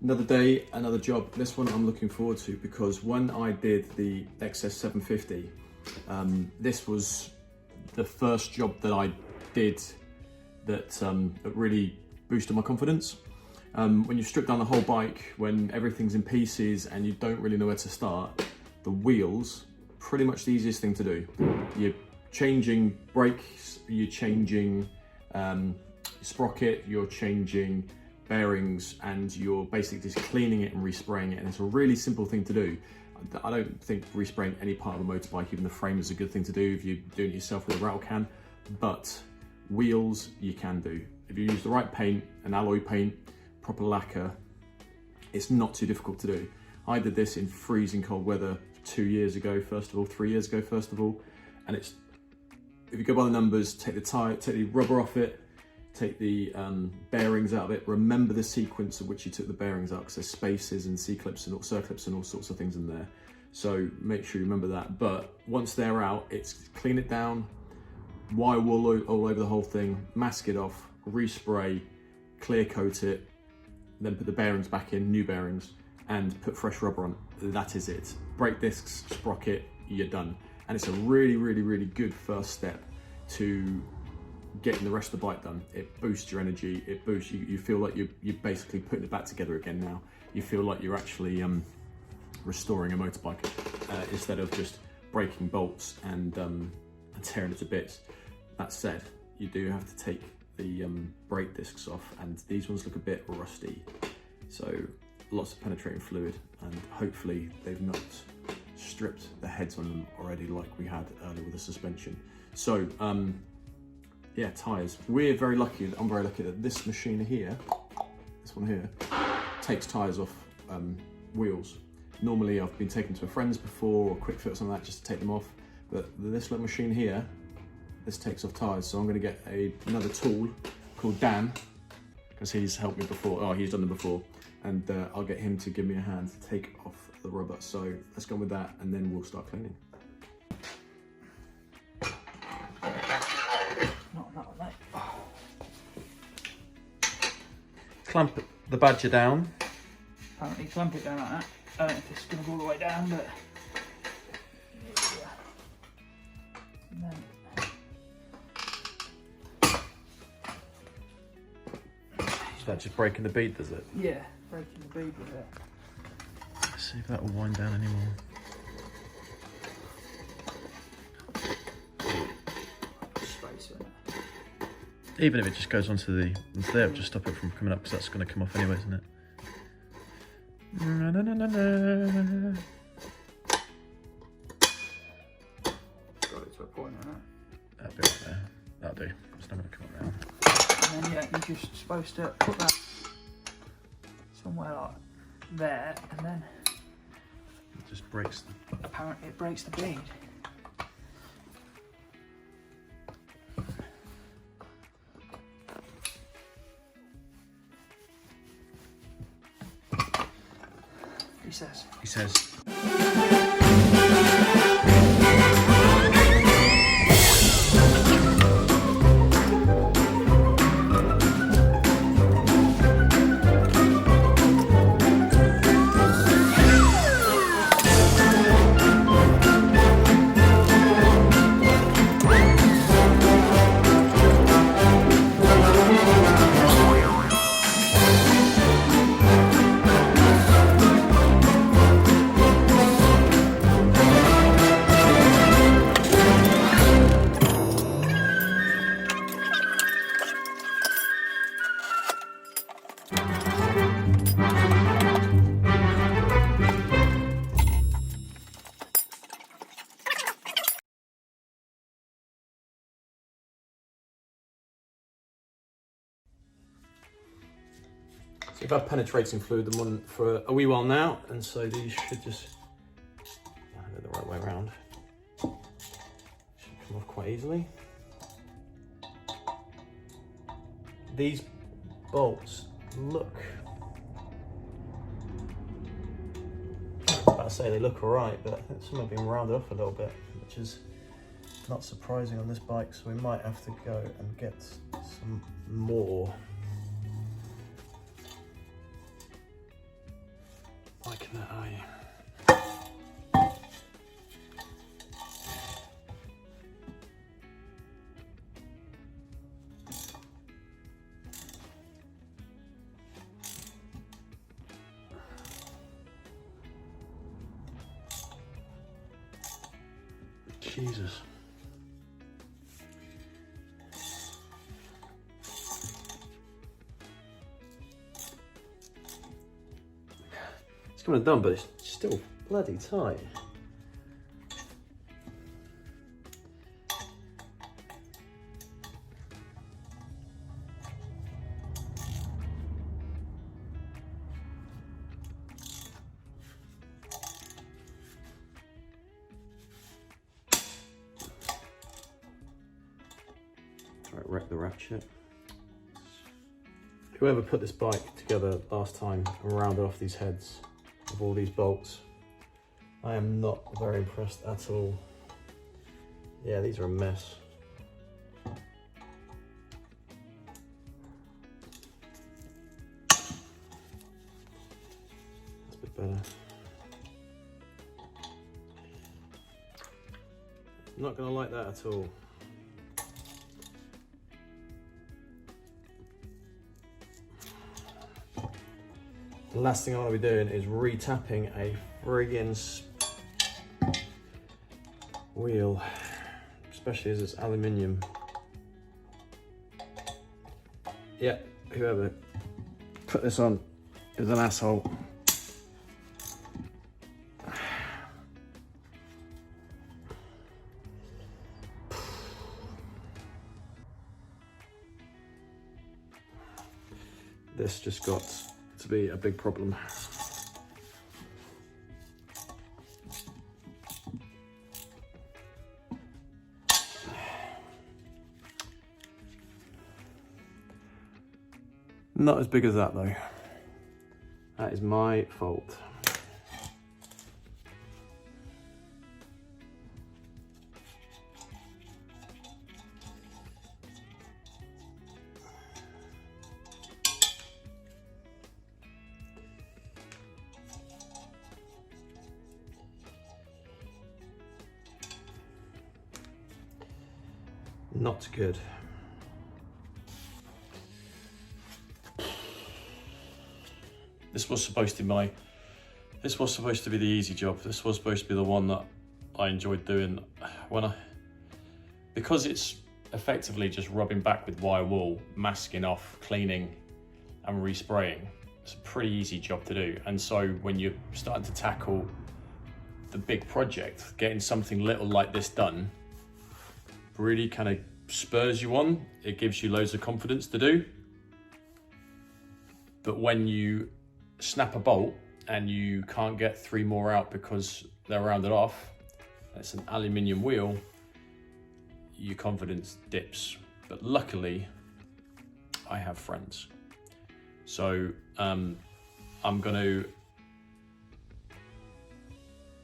Another day, another job. This one I'm looking forward to because when I did the XS 750, this was the first job that I did that really boosted my confidence. When you strip down the whole bike, when everything's in pieces and you don't really know where to start, the wheels, pretty much the easiest thing to do. You're changing brakes, you're changing sprocket, you're changing bearings, and you're basically just cleaning it and respraying it, and it's a really simple thing to do. I don't think respraying any part of a motorbike, even the frame, is a good thing to do if you're doing it yourself with a rattle can, but wheels you can do. If you use the right paint, an alloy paint, proper lacquer, it's not too difficult to do. I did this in freezing cold weather 2 years ago, first of all, 3 years ago, first of all, and it's, if you go by the numbers, take the rubber off it, take the bearings out of it. Remember the sequence of which you took the bearings out, because there's spaces and C-clips and circlips and all sorts of things in there. So make sure you remember that. But once they're out, it's clean it down, wire wool all over the whole thing, mask it off, respray, clear coat it, then put the bearings back in, new bearings, and put fresh rubber on. That is it. Brake discs, sprocket, you're done. And it's a really, really, really good first step to getting the rest of the bike done. It boosts your energy, it boosts, you feel like you're basically putting it back together again now. You feel like you're actually restoring a motorbike instead of just breaking bolts and tearing it to bits. That said, you do have to take the brake discs off, and these ones look a bit rusty. So lots of penetrating fluid, and hopefully they've not stripped the heads on them already like we had earlier with the suspension. So yeah, tyres. We're very lucky, I'm very lucky that this machine here, this one here, takes tyres off wheels. Normally I've been taken to a friend's before, or Quick Fit or something like that, just to take them off. But this little machine here, this takes off tyres. So I'm gonna get another tool called Dan, because he's helped me before, oh, he's done them before. And I'll get him to give me a hand to take off the rubber. So let's go with that, and then we'll start cleaning. Clamp the Badger down. Apparently clamp it down like that. I don't know if it's going to go all the way down, but... And then... Is that just breaking the bead, does it? Yeah, breaking the bead with it. Let's see if that will wind down anymore. Space in it. Even if it just goes onto there, just stop it from coming up, because that's going to come off anyway, isn't it? Na, na, na, na, na. Got it to a point on that. That'll be right there. That'll do. It's not going to come around. And then yeah, you're just supposed to put that somewhere like there, and then It just breaks. Apparently it breaks the bead. He says. So we've had penetrating fluid them on for a wee while now, and so these should just go the right way around. Should come off quite easily. These bolts look, I was about to say they look alright, but I think some have been rounded off a little bit, which is not surprising on this bike, so we might have to go and get some more. liking that, are you? Jesus. It's kind of done, but it's still bloody tight. Right, wreck the ratchet. Whoever put this bike together last time and rounded off these heads of all these bolts, I am not very impressed at all. Yeah, these are a mess. That's a bit better. I'm not going to like that at all. The last thing I want to be doing is re-tapping a friggin' wheel, especially as it's aluminium. Yeah, whoever put this on is an asshole. This just got to be a big problem. Not as big as that though. That is my fault. Not good. This was supposed to be the easy job. This was supposed to be the one that I enjoyed doing. Because it's effectively just rubbing back with wire wool, masking off, cleaning and respraying. It's a pretty easy job to do. And so when you're starting to tackle the big project, getting something little like this done really kind of spurs you on. It gives you loads of confidence to do. But when you snap a bolt and you can't get 3 more out because they're rounded off, it's an aluminium wheel, your confidence dips. But luckily, I have friends. So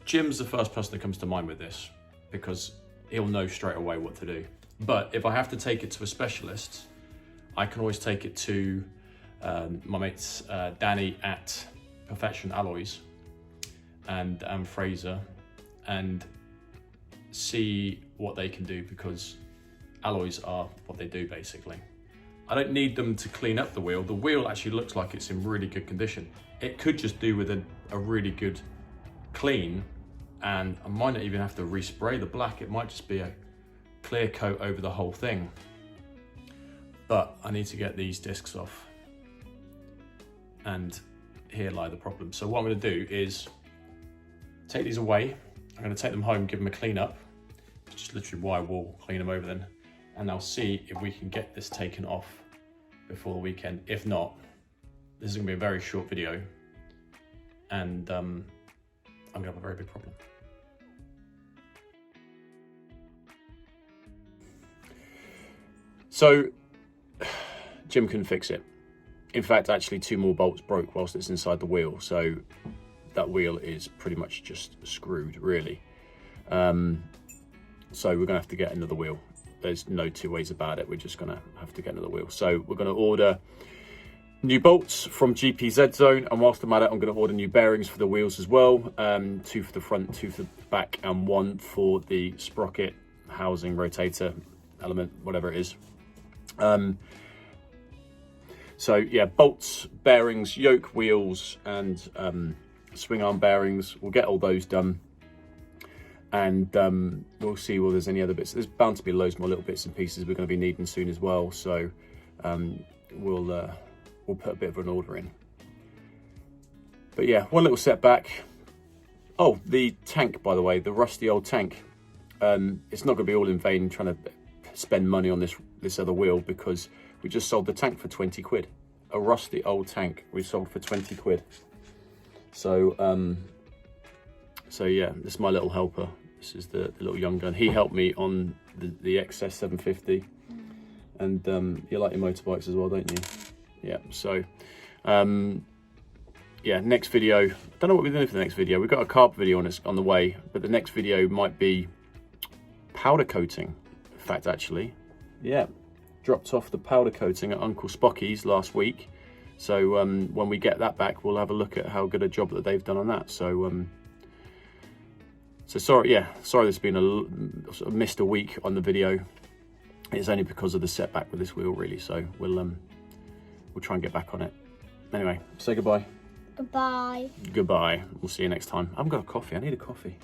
Jim's the first person that comes to mind with this because he'll know straight away what to do. But if I have to take it to a specialist, I can always take it to my mates Danny at Perfection Alloys and Fraser and see what they can do, because alloys are what they do basically. I don't need them to clean up the wheel. The wheel actually looks like it's in really good condition. It could just do with a really good clean, and I might not even have to respray the black. It might just be a clear coat over the whole thing. But I need to get these discs off, and here lie the problem. So what I'm going to do is take these away. I'm going to take them home, give them a clean up, just literally wire wool, clean them over then, and I'll see if we can get this taken off before the weekend. If not, this is going to be a very short video, and I'm going to have a very big problem. So Jim couldn't fix it. In fact, actually 2 more bolts broke whilst it's inside the wheel, so that wheel is pretty much just screwed, really. So we're gonna have to get another wheel. There's no 2 ways about it. We're just gonna have to get another wheel. So we're gonna order New bolts from GPZ Zone, and whilst I'm at it, I'm going to order new bearings for the wheels as well. 2 for the front, 2 for the back, and 1 for the sprocket, housing, rotator, element, whatever it is. So yeah, bolts, bearings, yoke, wheels, and swing arm bearings. We'll get all those done, and we'll see whether there's any other bits. There's bound to be loads more little bits and pieces we're going to be needing soon as well. So we'll put a bit of an order in. But yeah, one little setback. Oh, the tank, by the way, the rusty old tank. It's not going to be all in vain trying to spend money on this other wheel, because we just sold the tank for 20 quid. A rusty old tank we sold for 20 quid. So yeah, this is my little helper. This is the little young gun. He helped me on the XS 750. And you like your motorbikes as well, don't you? Yeah, so yeah, next video, I don't know what we're doing for the next video. We've got a carb video on the way, but the next video might be powder coating. In fact, actually, yeah, dropped off the powder coating at Uncle Spocky's last week. So when we get that back, we'll have a look at how good a job that they've done on that. So so sorry, yeah, sorry there's been missed a week on the video. It's only because of the setback with this wheel, really. So we'll try and get back on it. Anyway, say goodbye. Goodbye. Goodbye. We'll see you next time. I haven't got a coffee. I need a coffee.